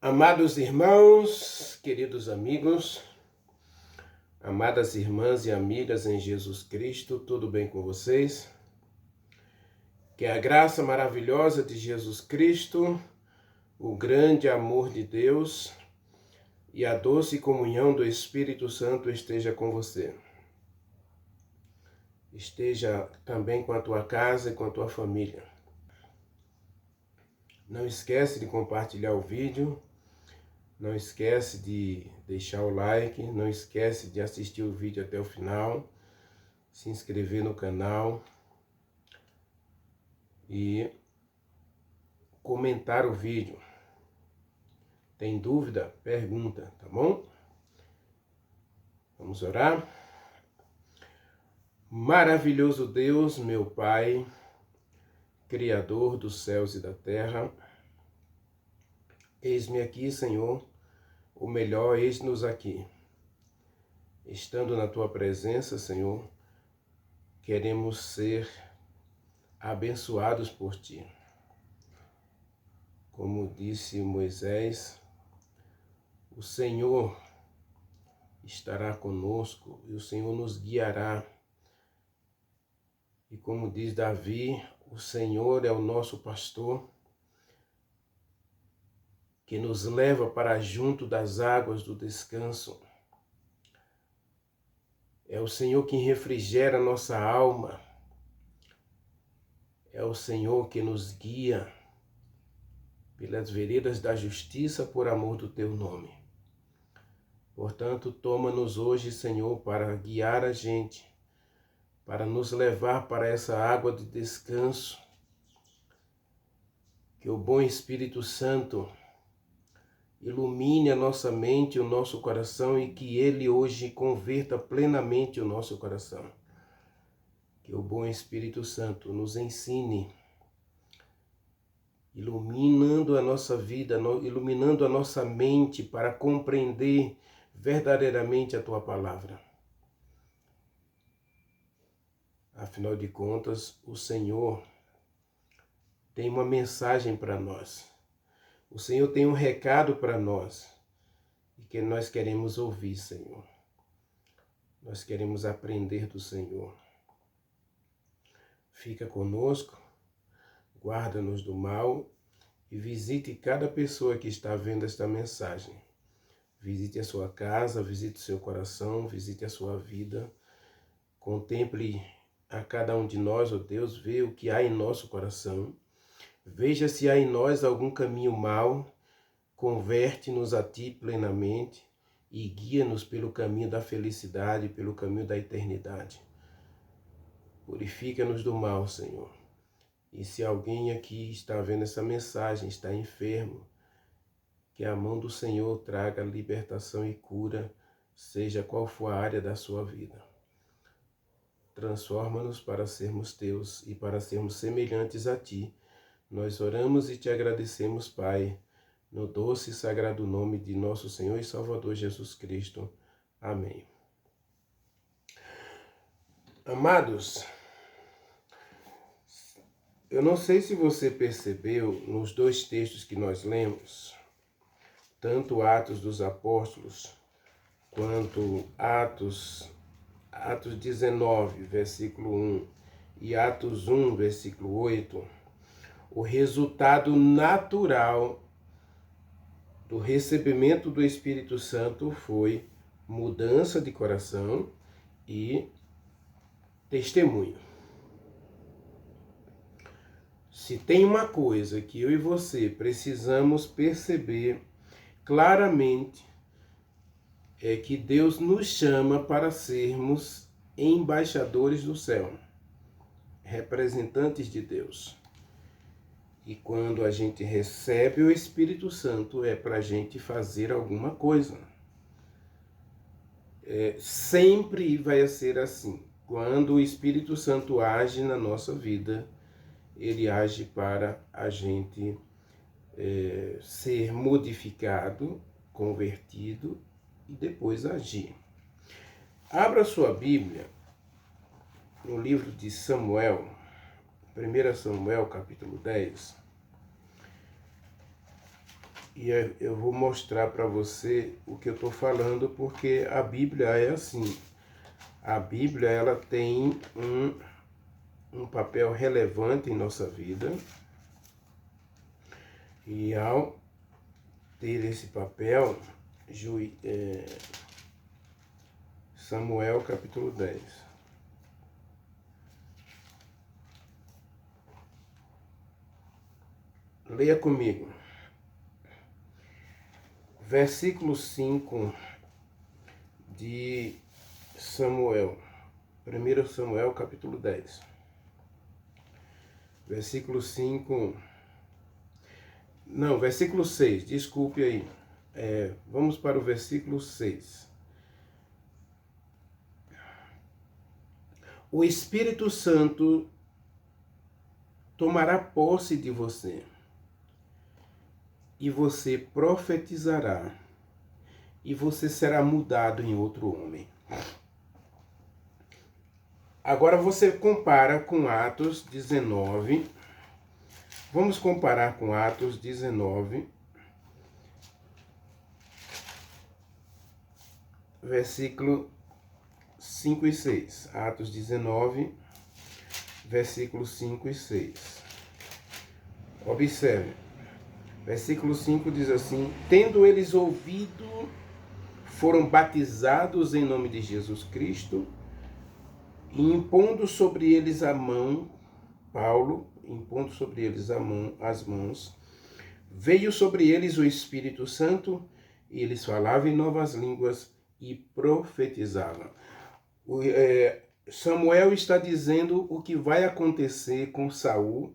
Amados irmãos, queridos amigos, amadas irmãs e amigas em Jesus Cristo, tudo bem com vocês? Que a graça maravilhosa de Jesus Cristo, o grande amor de Deus e a doce comunhão do Espírito Santo esteja com você. Esteja também com a tua casa e com a tua família. Não esquece de compartilhar o vídeo. Não esquece de deixar o like, não esquece de assistir o vídeo até o final, se inscrever no canal e comentar o vídeo. Tem dúvida? Pergunta, tá bom? Vamos orar? Maravilhoso Deus, meu Pai, Criador dos céus e da terra, eis-me aqui, Senhor, o melhor, eis-nos aqui. Estando na Tua presença, Senhor, queremos ser abençoados por Ti. Como disse Moisés, o Senhor estará conosco e o Senhor nos guiará. E como diz Davi, o Senhor é o nosso pastor, que nos leva para junto das águas do descanso. É o Senhor quem refrigera nossa alma. É o Senhor que nos guia pelas veredas da justiça por amor do Teu nome. Portanto, toma-nos hoje, Senhor, para guiar a gente, para nos levar para essa água de descanso. Que o bom Espírito Santo ilumine a nossa mente e o nosso coração e que Ele hoje converta plenamente o nosso coração. Que o bom Espírito Santo nos ensine, iluminando a nossa vida, iluminando a nossa mente para compreender verdadeiramente a Tua palavra. Afinal de contas, o Senhor tem uma mensagem para nós. O Senhor tem um recado para nós e que nós queremos ouvir, Senhor. Nós queremos aprender do Senhor. Fica conosco, guarda-nos do mal e visite cada pessoa que está vendo esta mensagem. Visite a sua casa, visite o seu coração, visite a sua vida. Contemple a cada um de nós, ó Deus, vê o que há em nosso coração. Veja se há em nós algum caminho mau, converte-nos a Ti plenamente e guia-nos pelo caminho da felicidade, pelo caminho da eternidade. Purifica-nos do mal, Senhor. E se alguém aqui está vendo essa mensagem, está enfermo, que a mão do Senhor traga libertação e cura, seja qual for a área da sua vida. Transforma-nos para sermos Teus e para sermos semelhantes a Ti. Nós oramos e Te agradecemos, Pai, no doce e sagrado nome de nosso Senhor e Salvador Jesus Cristo. Amém. Amados, eu não sei se você percebeu nos dois textos que nós lemos, tanto Atos dos Apóstolos quanto Atos 19, versículo 1 e Atos 1, versículo 8, o resultado natural do recebimento do Espírito Santo foi mudança de coração e testemunho. Se tem uma coisa que eu e você precisamos perceber claramente, é que Deus nos chama para sermos embaixadores do céu, representantes de Deus. E quando a gente recebe o Espírito Santo, é para a gente fazer alguma coisa. Sempre vai ser assim. Quando o Espírito Santo age na nossa vida, ele age para a gente ser modificado, convertido e depois agir. Abra sua Bíblia no livro de Samuel, 1 Samuel, capítulo 10. E eu vou mostrar para você o que eu estou falando, porque a Bíblia é assim. A Bíblia, ela tem um papel relevante em nossa vida. E ao ter esse papel, Samuel capítulo 10. Leia comigo. Versículo 5 de Samuel. 1 Samuel capítulo 10. Versículo 5. Não, versículo 6, desculpe aí. Vamos para o versículo 6. O Espírito Santo tomará posse de você, e você profetizará, e você será mudado em outro homem. Agora você compara com Atos 19. Vamos comparar com Atos 19, versículo 5 e 6. Atos 19, versículos 5 e 6. Observe. Versículo 5 diz assim: tendo eles ouvido, foram batizados em nome de Jesus Cristo, e impondo sobre eles a mão, Paulo, impondo sobre eles as mãos, veio sobre eles o Espírito Santo, e eles falavam em novas línguas e profetizavam. Samuel está dizendo o que vai acontecer com Saul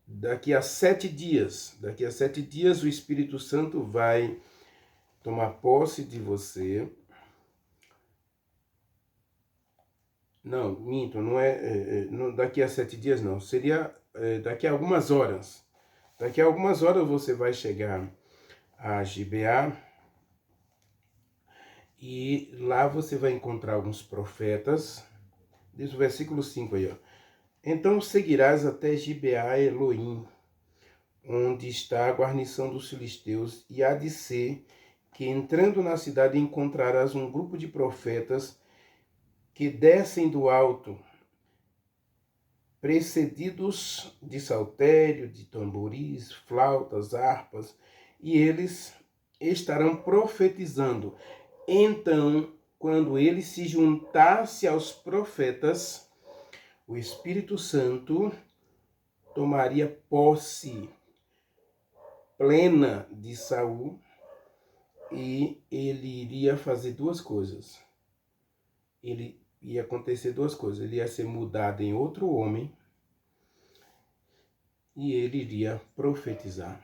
daqui a 7 dias. Daqui a 7 dias o Espírito Santo vai tomar posse de você. Não, minto, não é, daqui a 7 dias não, seria daqui a algumas horas. Daqui a algumas horas você vai chegar a Gibeá e lá você vai encontrar alguns profetas. Diz o versículo 5 aí, ó. Então seguirás até Gibeá Elohim, onde está a guarnição dos filisteus, e há de ser que entrando na cidade encontrarás um grupo de profetas que descem do alto, precedidos de saltério, de tamboris, flautas, harpas, e eles estarão profetizando. Então, quando ele se juntasse aos profetas, o Espírito Santo tomaria posse plena de Saul, e ele iria fazer duas coisas. Ia acontecer duas coisas. Ele ia ser mudado em outro homem e ele iria profetizar.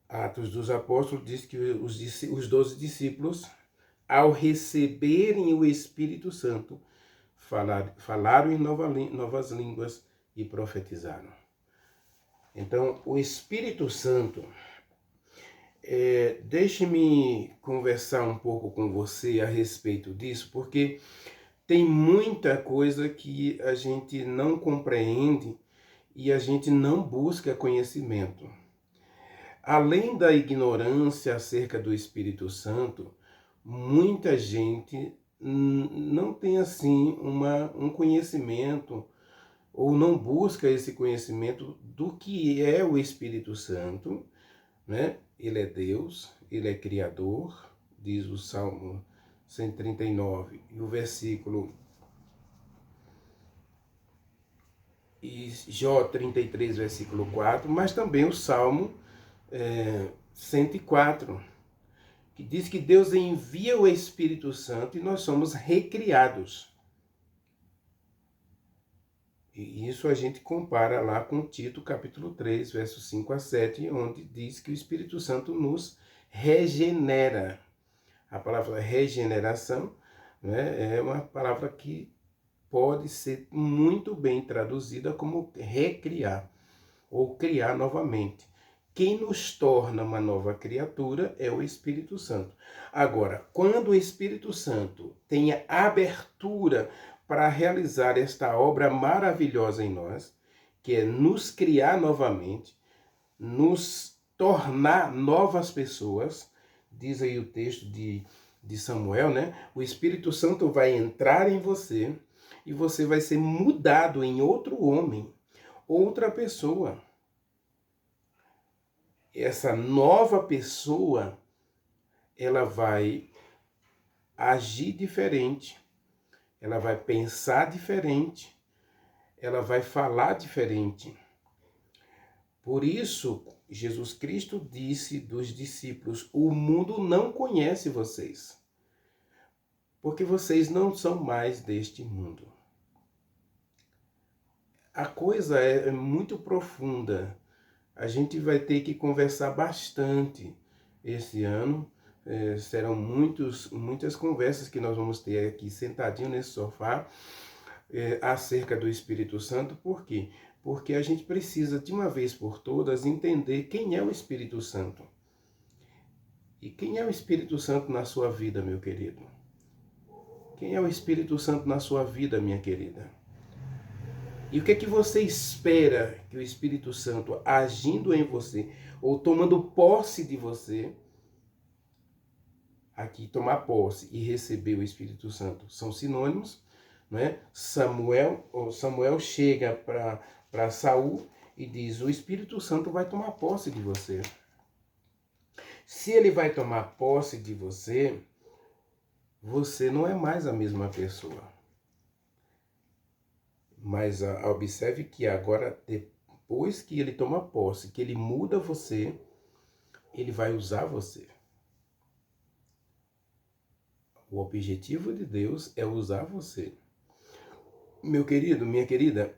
Atos dos Apóstolos diz que os 12 discípulos, ao receberem o Espírito Santo, falaram em novas línguas e profetizaram. Então, o Espírito Santo, deixe-me conversar um pouco com você a respeito disso, porque tem muita coisa que a gente não compreende e a gente não busca conhecimento. Além da ignorância acerca do Espírito Santo, muita gente não tem assim um conhecimento ou não busca esse conhecimento do que é o Espírito Santo, né? Ele é Deus, ele é Criador, diz o Salmo 139, e o versículo e Jó 33, versículo 4, mas também o Salmo 104, que diz que Deus envia o Espírito Santo e nós somos recriados. E isso a gente compara lá com Tito, capítulo 3, versos 5 a 7, onde diz que o Espírito Santo nos regenera. A palavra regeneração, né, é uma palavra que pode ser muito bem traduzida como recriar ou criar novamente. Quem nos torna uma nova criatura é o Espírito Santo. Agora, quando o Espírito Santo tem a abertura para realizar esta obra maravilhosa em nós, que é nos criar novamente, nos tornar novas pessoas. Diz aí o texto de Samuel, né? O Espírito Santo vai entrar em você e você vai ser mudado em outro homem, outra pessoa. Essa nova pessoa, ela vai agir diferente, ela vai pensar diferente, ela vai falar diferente. Por isso, Jesus Cristo disse dos discípulos: o mundo não conhece vocês, porque vocês não são mais deste mundo. A coisa é muito profunda. A gente vai ter que conversar bastante esse ano. Serão muitas conversas que nós vamos ter aqui sentadinho nesse sofá acerca do Espírito Santo. Por quê? Porque a gente precisa, de uma vez por todas, entender quem é o Espírito Santo. E quem é o Espírito Santo na sua vida, meu querido? Quem é o Espírito Santo na sua vida, minha querida? E o que é que você espera que o Espírito Santo, agindo em você, ou tomando posse de você, aqui tomar posse e receber o Espírito Santo são sinônimos, né? Samuel chega para Saul e diz: o Espírito Santo vai tomar posse de você. Se ele vai tomar posse de você, você não é mais a mesma pessoa. Mas observe que agora, depois que ele toma posse, que ele muda você, ele vai usar você. O objetivo de Deus é usar você. Meu querido, minha querida,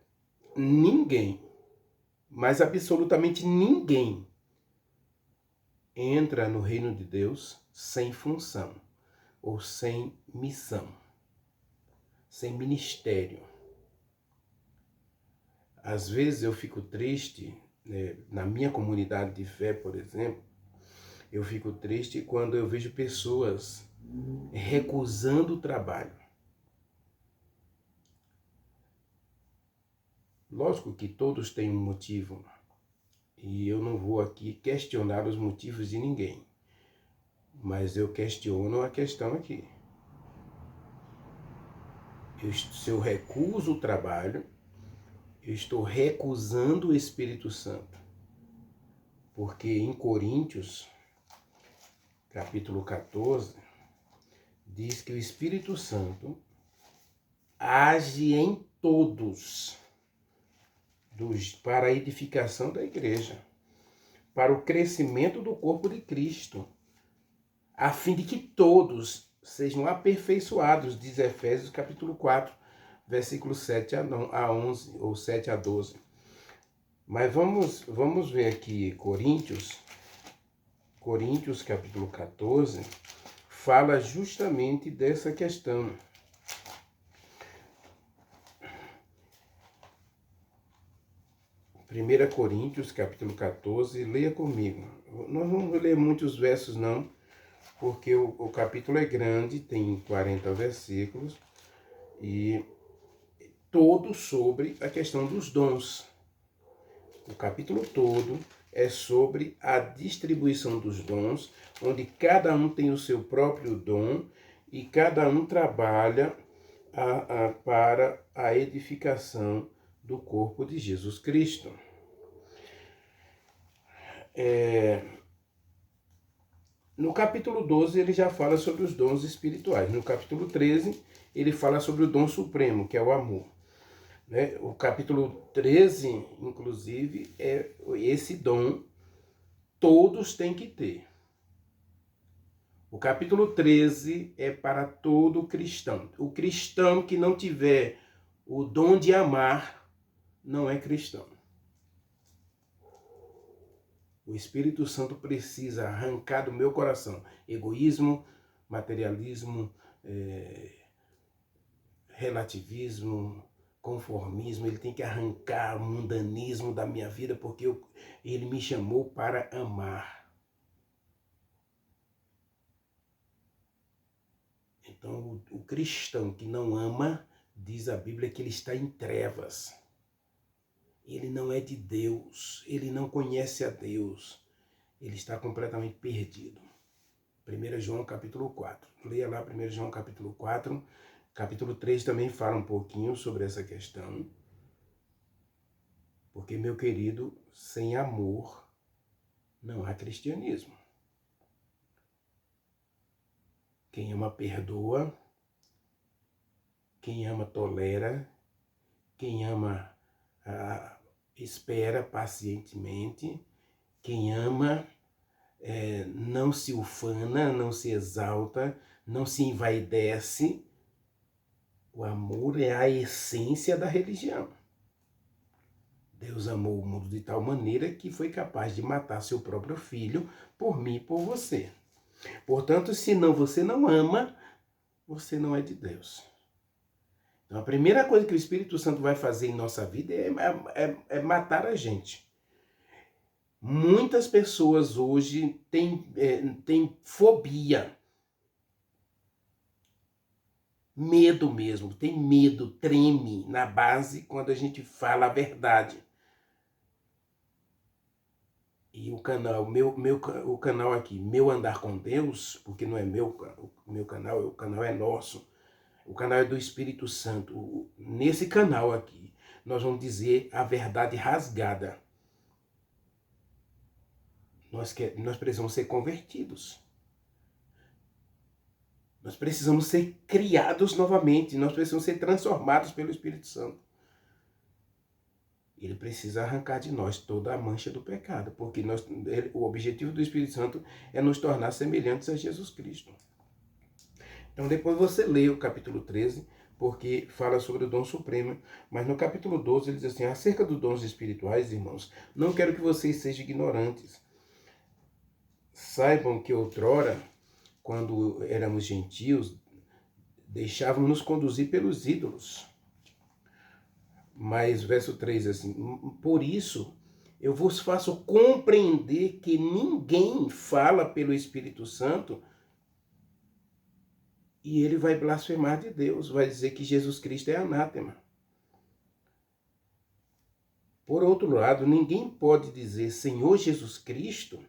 ninguém, mas absolutamente ninguém, entra no reino de Deus sem função, ou sem missão, sem ministério. Às vezes eu fico triste, né, na minha comunidade de fé, por exemplo, eu fico triste quando eu vejo pessoas recusando o trabalho. Lógico que todos têm um motivo, e eu não vou aqui questionar os motivos de ninguém, mas eu questiono a questão aqui. Se eu recuso o trabalho, eu estou recusando o Espírito Santo. Porque em Coríntios, capítulo 14, diz que o Espírito Santo age em todos para a edificação da igreja, para o crescimento do corpo de Cristo, a fim de que todos sejam aperfeiçoados, diz Efésios capítulo 4, versículos 7 a 11, ou 7 a 12. Mas vamos ver aqui Coríntios capítulo 14, fala justamente dessa questão. 1 Coríntios, capítulo 14, leia comigo. Nós não vamos ler muitos versos, não, porque o capítulo é grande, tem 40 versículos, e todo sobre a questão dos dons. O capítulo todo é sobre a distribuição dos dons, onde cada um tem o seu próprio dom e cada um trabalha para a edificação do corpo de Jesus Cristo. No capítulo 12 ele já fala sobre os dons espirituais. No capítulo 13 ele fala sobre o dom supremo, que é o amor. Né? O capítulo 13, inclusive, é esse dom, todos têm que ter. O capítulo 13 é para todo cristão. O cristão que não tiver o dom de amar, não é cristão. O Espírito Santo precisa arrancar do meu coração egoísmo, materialismo, relativismo, conformismo. Ele tem que arrancar o mundanismo da minha vida, porque ele me chamou para amar. Então, o cristão que não ama, diz a Bíblia que ele está em trevas. ele não é de Deus, ele não conhece a Deus, ele está completamente perdido. 1 João capítulo 4. Leia lá 1 João capítulo 4. Capítulo 3 também fala um pouquinho sobre essa questão. Porque, meu querido, sem amor não há cristianismo. Quem ama perdoa, quem ama tolera, quem ama espera pacientemente, quem ama não se ufana, não se exalta, não se envaidece. O amor é a essência da religião. Deus amou o mundo de tal maneira que foi capaz de matar seu próprio filho por mim e por você. Portanto, se você não ama, você não é de Deus. Então, a primeira coisa que o Espírito Santo vai fazer em nossa vida é matar a gente. Muitas pessoas hoje têm fobia. Medo mesmo, tem medo, treme na base quando a gente fala a verdade. E o canal, o canal aqui, Meu Andar com Deus, porque não é meu canal, o canal é nosso. O canal é do Espírito Santo. Nesse canal aqui, nós vamos dizer a verdade rasgada. Nós precisamos ser convertidos. Nós precisamos ser criados novamente. Nós precisamos ser transformados pelo Espírito Santo. Ele precisa arrancar de nós toda a mancha do pecado, porque o objetivo do Espírito Santo é nos tornar semelhantes a Jesus Cristo. Então depois você lê o capítulo 13, porque fala sobre o dom supremo, mas no capítulo 12 ele diz assim: acerca dos dons espirituais, irmãos, não quero que vocês sejam ignorantes. Saibam que outrora, quando éramos gentios, deixávamos nos conduzir pelos ídolos. Mas verso 3 assim: por isso eu vos faço compreender que ninguém fala pelo Espírito Santo e ele vai blasfemar de Deus, vai dizer que Jesus Cristo é anátema. Por outro lado, ninguém pode dizer Senhor Jesus Cristo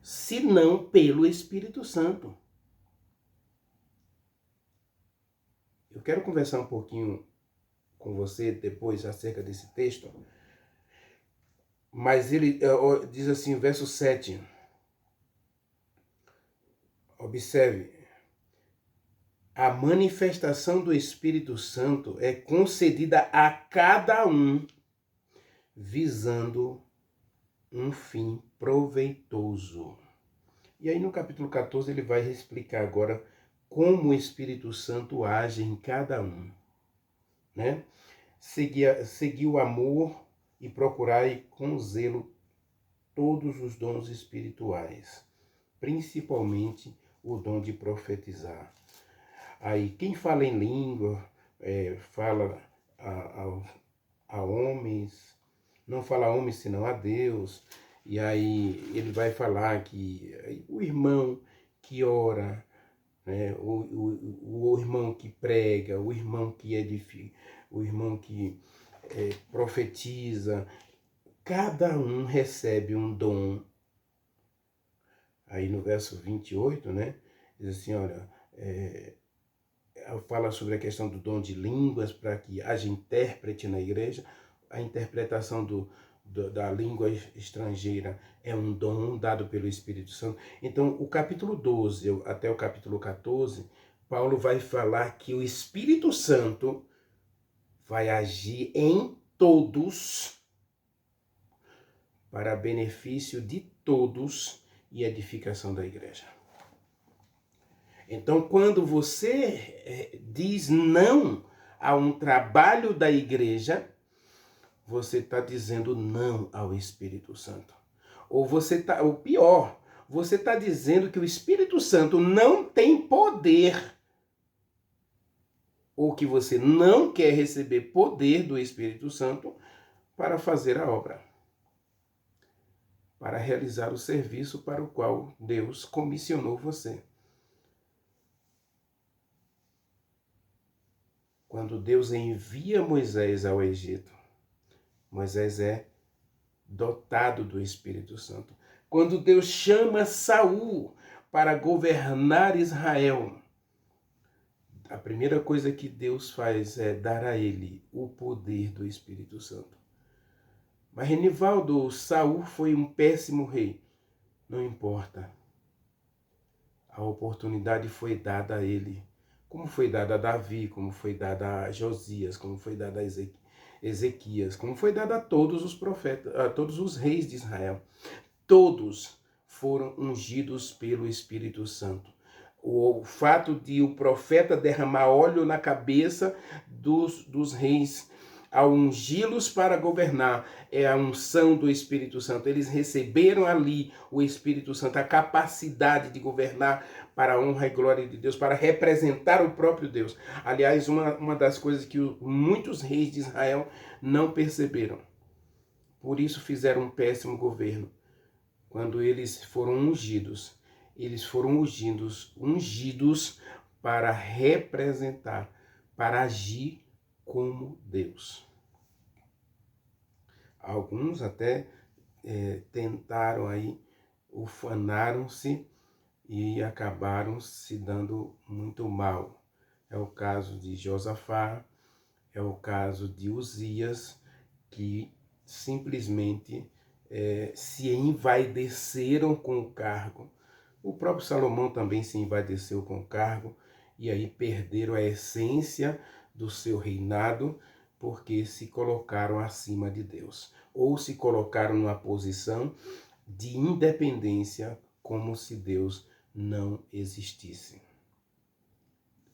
senão pelo Espírito Santo. Eu quero conversar um pouquinho com você depois acerca desse texto, mas ele diz assim, verso 7, observe, a manifestação do Espírito Santo é concedida a cada um, visando um fim proveitoso. E aí no capítulo 14 ele vai explicar agora como o Espírito Santo age em cada um, né? Seguir o amor e procurai com zelo todos os dons espirituais, principalmente o dom de profetizar. Aí quem fala em língua, fala a homens, não fala a homens senão a Deus. E aí ele vai falar que o irmão que ora, né, o irmão que prega, o irmão que edifica, o irmão que profetiza, cada um recebe um dom. Aí no verso 28, né, diz assim, olha, fala sobre a questão do dom de línguas, para que haja intérprete na igreja. A interpretação da língua estrangeira é um dom dado pelo Espírito Santo. Então, o capítulo 12 até o capítulo 14, Paulo vai falar que o Espírito Santo vai agir em todos, para benefício de todos e edificação da igreja. Então, quando você diz não a um trabalho da igreja, você está dizendo não ao Espírito Santo. Ou pior, você está dizendo que o Espírito Santo não tem poder, ou que você não quer receber poder do Espírito Santo para fazer a obra, para realizar o serviço para o qual Deus comissionou você. Quando Deus envia Moisés ao Egito, Moisés é dotado do Espírito Santo. Quando Deus chama Saul para governar Israel, a primeira coisa que Deus faz é dar a ele o poder do Espírito Santo. Mas Renivaldo, Saul foi um péssimo rei. Não importa. A oportunidade foi dada a ele, como foi dada a Davi, como foi dada a Josias, como foi dada a Ezequias, como foi dada a todos os profetas, a todos os reis de Israel. Todos foram ungidos pelo Espírito Santo. O fato de o profeta derramar óleo na cabeça dos reis, ao ungí-los para governar, é a unção do Espírito Santo. Eles receberam ali o Espírito Santo, a capacidade de governar para a honra e glória de Deus, para representar o próprio Deus. Aliás, uma das coisas que muitos reis de Israel não perceberam. Por isso fizeram um péssimo governo. Quando eles foram ungidos para representar, para agir como Deus. Alguns até tentaram aí, ufanaram-se e acabaram se dando muito mal. É o caso de Josafá, é o caso de Uzias, que simplesmente se envaideceram com o cargo. O próprio Salomão também se envaideceu com o cargo e aí perderam a essência do seu reinado porque se colocaram acima de Deus ou se colocaram numa posição de independência como se Deus não existisse.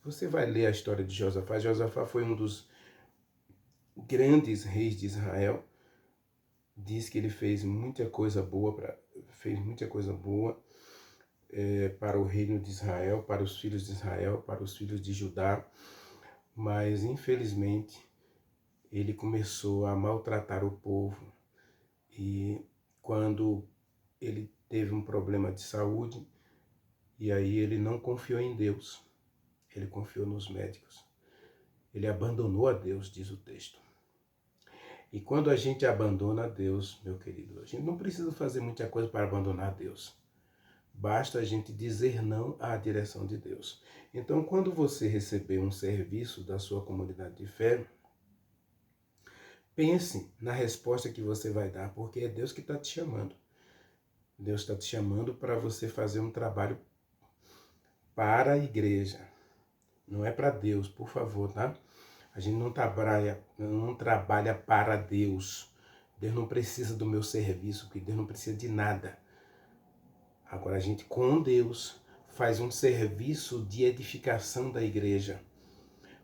Você vai ler a história de Josafá. Josafá foi um dos grandes reis de Israel. Diz que ele fez muita coisa boa para o reino de Israel, para os filhos de Israel, para os filhos de Judá, mas infelizmente ele começou a maltratar o povo e quando ele teve um problema de saúde, e aí ele não confiou em Deus, ele confiou nos médicos. Ele abandonou a Deus, diz o texto. E quando a gente abandona a Deus, meu querido, a gente não precisa fazer muita coisa para abandonar a Deus. Basta a gente dizer não à direção de Deus. Então, quando você receber um serviço da sua comunidade de fé, pense na resposta que você vai dar, porque é Deus que está te chamando. Deus está te chamando para você fazer um trabalho para a igreja. Não é para Deus, por favor, tá? A gente não trabalha para Deus. Deus não precisa do meu serviço, porque Deus não precisa de nada. Agora a gente, com Deus, faz um serviço de edificação da igreja.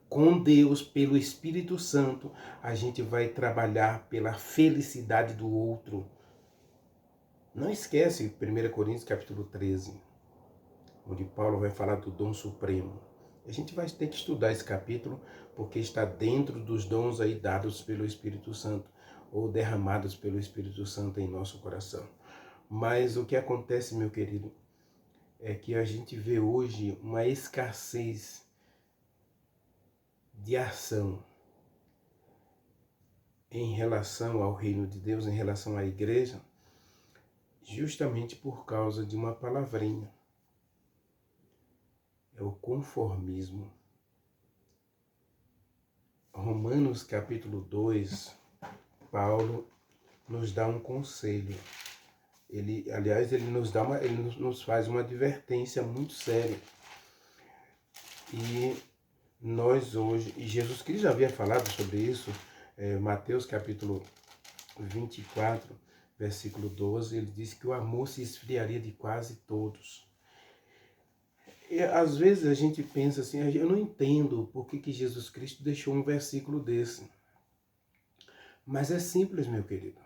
Com Deus, pelo Espírito Santo, a gente vai trabalhar pela felicidade do outro. Não esquece 1 Coríntios capítulo 13, onde Paulo vai falar do dom supremo. A gente vai ter que estudar esse capítulo, porque está dentro dos dons aí dados pelo Espírito Santo, ou derramados pelo Espírito Santo em nosso coração. Mas o que acontece, meu querido, é que a gente vê hoje uma escassez de ação em relação ao reino de Deus, em relação à igreja, justamente por causa de uma palavrinha. É o conformismo. Romanos capítulo 2, Paulo nos dá um conselho. Ele nos faz uma advertência muito séria. E nós hoje, e Jesus Cristo já havia falado sobre isso, Mateus capítulo 24, versículo 12, ele disse que o amor se esfriaria de quase todos. E às vezes a gente pensa assim, eu não entendo por que Jesus Cristo deixou um versículo desse. Mas é simples, meu querido.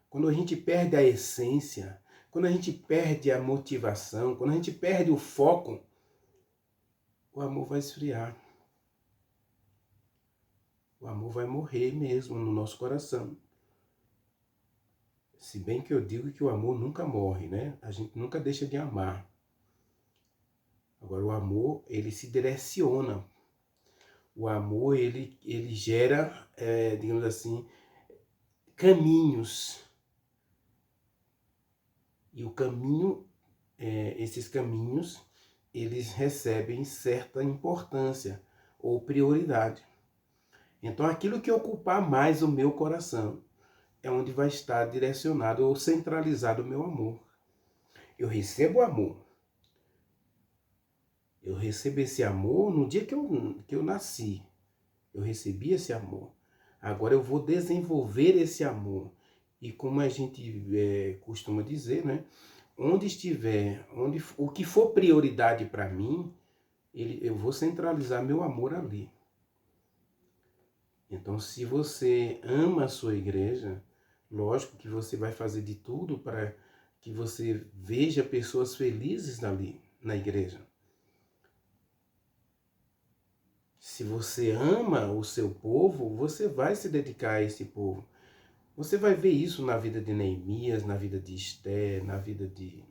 Quando a gente perde a essência, quando a gente perde a motivação, quando a gente perde o foco, o amor vai esfriar. O amor vai morrer mesmo no nosso coração. Se bem que eu digo que o amor nunca morre, né? A gente nunca deixa de amar. Agora, o amor, ele se direciona. O amor, ele gera, digamos assim, caminhos. E o caminho, esses caminhos, eles recebem certa importância ou prioridade. Então, aquilo que ocupar mais o meu coração é onde vai estar direcionado ou centralizado o meu amor. Eu recebo amor. Eu recebo esse amor no dia que eu nasci. Eu recebi esse amor. Agora eu vou desenvolver esse amor. E como a gente costuma dizer, né? Onde estiver, o que for prioridade para mim, eu vou centralizar meu amor ali. Então, se você ama a sua igreja, lógico que você vai fazer de tudo para que você veja pessoas felizes ali na igreja. Se você ama o seu povo, você vai se dedicar a esse povo. Você vai ver isso na vida de Neemias, na vida de Esther, na vida de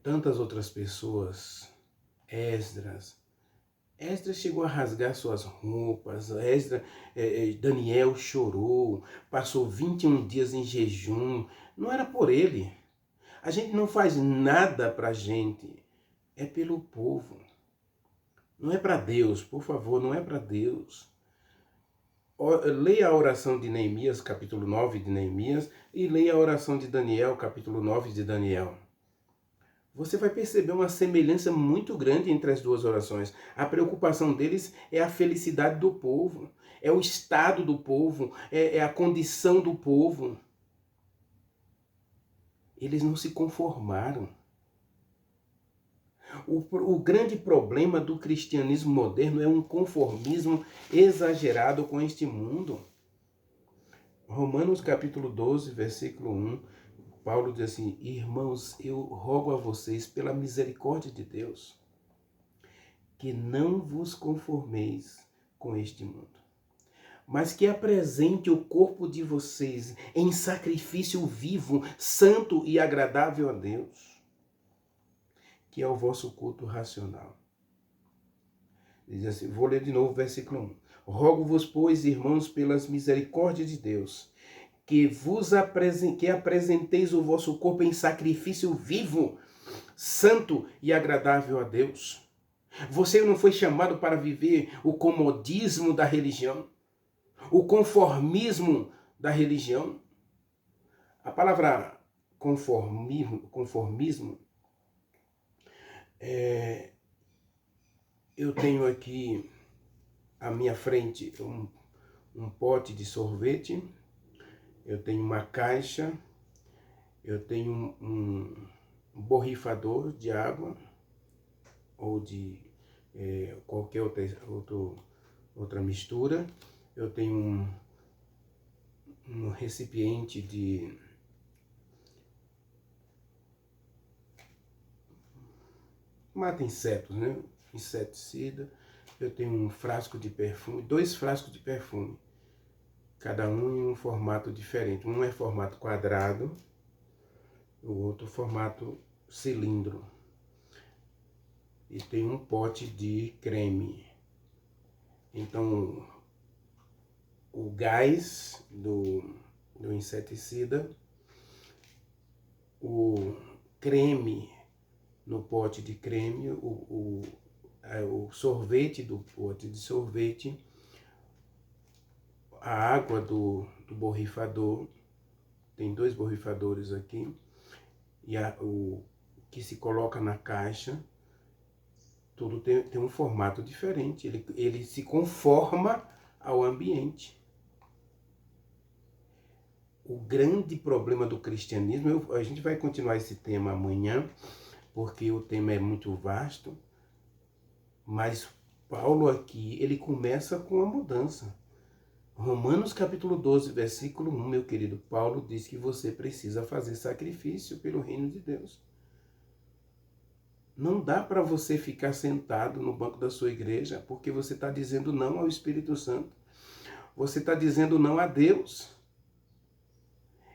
tantas outras pessoas. Esdras chegou a rasgar suas roupas. Daniel chorou, passou 21 dias em jejum. Não era por ele. A gente não faz nada para a gente, é pelo povo. Não é para Deus, por favor, não é para Deus. Leia a oração de Neemias, capítulo 9 de Neemias, e leia a oração de Daniel, capítulo 9 de Daniel. Você vai perceber uma semelhança muito grande entre as duas orações. A preocupação deles é a felicidade do povo, é o estado do povo, é a condição do povo. Eles não se conformaram. O grande problema do cristianismo moderno é um conformismo exagerado com este mundo. Romanos capítulo 12, versículo 1, Paulo diz assim: irmãos, eu rogo a vocês, pela misericórdia de Deus, que não vos conformeis com este mundo, mas que apresente o corpo de vocês em sacrifício vivo, santo e agradável a Deus, que é o vosso culto racional. Diz assim, vou ler de novo o versículo 1. Rogo-vos, pois, irmãos, pelas misericórdias de Deus, que apresenteis o vosso corpo em sacrifício vivo, santo e agradável a Deus. Você não foi chamado para viver o comodismo da religião, o conformismo da religião. A palavra conformismo eu tenho aqui à minha frente um pote de sorvete, eu tenho uma caixa, eu tenho um borrifador de água ou de qualquer outra mistura, eu tenho um recipiente de mata insetos, né? Inseticida. Eu tenho um frasco de perfume, 2 frascos de perfume, cada um em um formato diferente. Um é formato quadrado, o outro formato cilindro. E tem um pote de creme. Então, o gás do inseticida, o creme no pote de creme, o sorvete do pote de sorvete, a água do borrifador, tem 2 borrifadores aqui, e o que se coloca na caixa, tudo tem um formato diferente, ele se conforma ao ambiente. O grande problema do cristianismo, a gente vai continuar esse tema amanhã, porque o tema é muito vasto, mas Paulo aqui, ele começa com a mudança. Romanos capítulo 12, versículo 1, meu querido, Paulo diz que você precisa fazer sacrifício pelo reino de Deus. Não dá para você ficar sentado no banco da sua igreja porque você está dizendo não ao Espírito Santo. Você está dizendo não a Deus.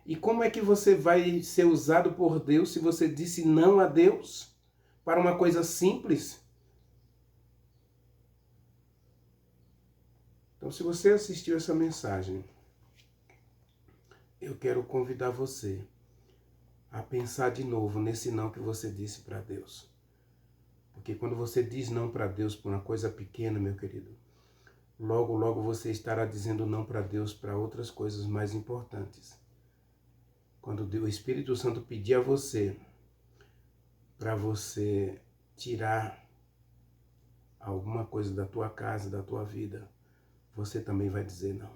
E como é que você vai ser usado por Deus se você disse não a Deus para uma coisa simples? Então, se você assistiu essa mensagem eu quero convidar você a pensar de novo nesse não que você disse para Deus. Porque quando você diz não para Deus por uma coisa pequena, meu querido, logo, logo você estará dizendo não para Deus para outras coisas mais importantes. Quando o Espírito Santo pedir a você, para você tirar alguma coisa da tua casa, da tua vida, você também vai dizer não.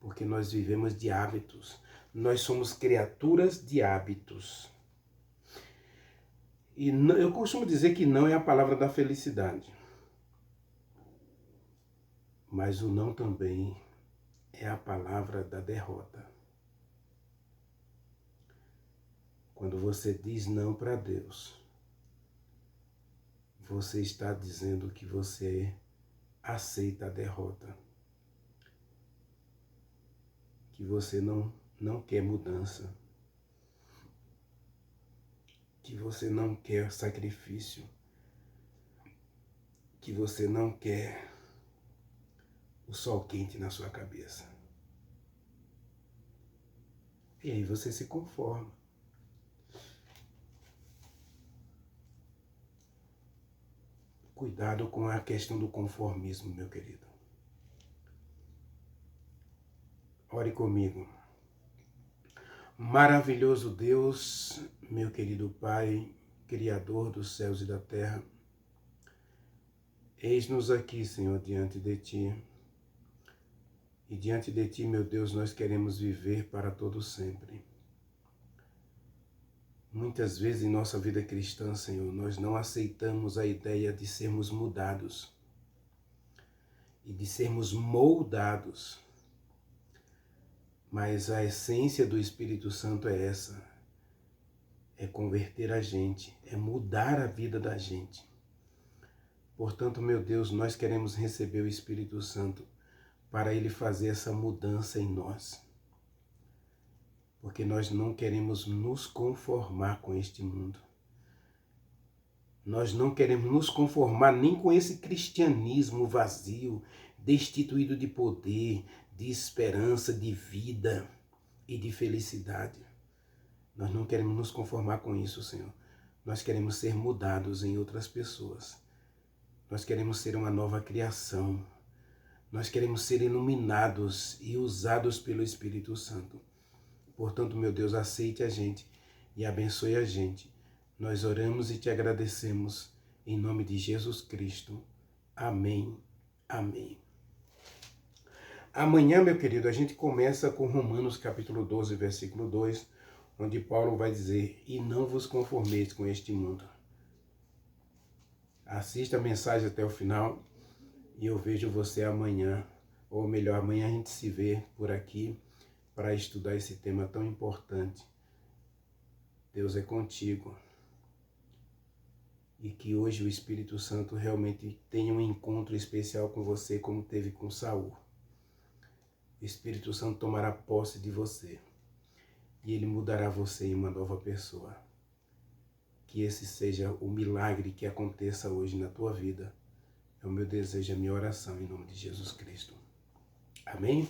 Porque nós vivemos de hábitos. Nós somos criaturas de hábitos. E eu costumo dizer que não é a palavra da felicidade. Mas o não também é a palavra da derrota. Quando você diz não para Deus, você está dizendo que você aceita a derrota. Que você não quer mudança. Que você não quer sacrifício. Que você não quer o sol quente na sua cabeça. E aí você se conforma. Cuidado com a questão do conformismo, meu querido. Ore comigo. Maravilhoso Deus, meu querido Pai, Criador dos céus e da terra, eis-nos aqui, Senhor, diante de Ti. E diante de Ti, meu Deus, nós queremos viver para todo sempre. Muitas vezes em nossa vida cristã, Senhor, nós não aceitamos a ideia de sermos mudados e de sermos moldados. Mas a essência do Espírito Santo é essa, é converter a gente, é mudar a vida da gente. Portanto, meu Deus, nós queremos receber o Espírito Santo para Ele fazer essa mudança em nós. Porque nós não queremos nos conformar com este mundo. Nós não queremos nos conformar nem com esse cristianismo vazio, destituído de poder, de esperança, de vida e de felicidade. Nós não queremos nos conformar com isso, Senhor. Nós queremos ser mudados em outras pessoas. Nós queremos ser uma nova criação. Nós queremos ser iluminados e usados pelo Espírito Santo. Portanto, meu Deus, aceite a gente e abençoe a gente. Nós oramos e te agradecemos em nome de Jesus Cristo. Amém. Amém. Amanhã, meu querido, a gente começa com Romanos capítulo 12, versículo 2, onde Paulo vai dizer, e não vos conformeis com este mundo. Assista a mensagem até o final e eu vejo você amanhã, ou melhor, amanhã a gente se vê por aqui para estudar esse tema tão importante. Deus é contigo. E que hoje o Espírito Santo realmente tenha um encontro especial com você, como teve com Saul. O Espírito Santo tomará posse de você. E ele mudará você em uma nova pessoa. Que esse seja o milagre que aconteça hoje na tua vida. É o meu desejo, a minha oração em nome de Jesus Cristo. Amém?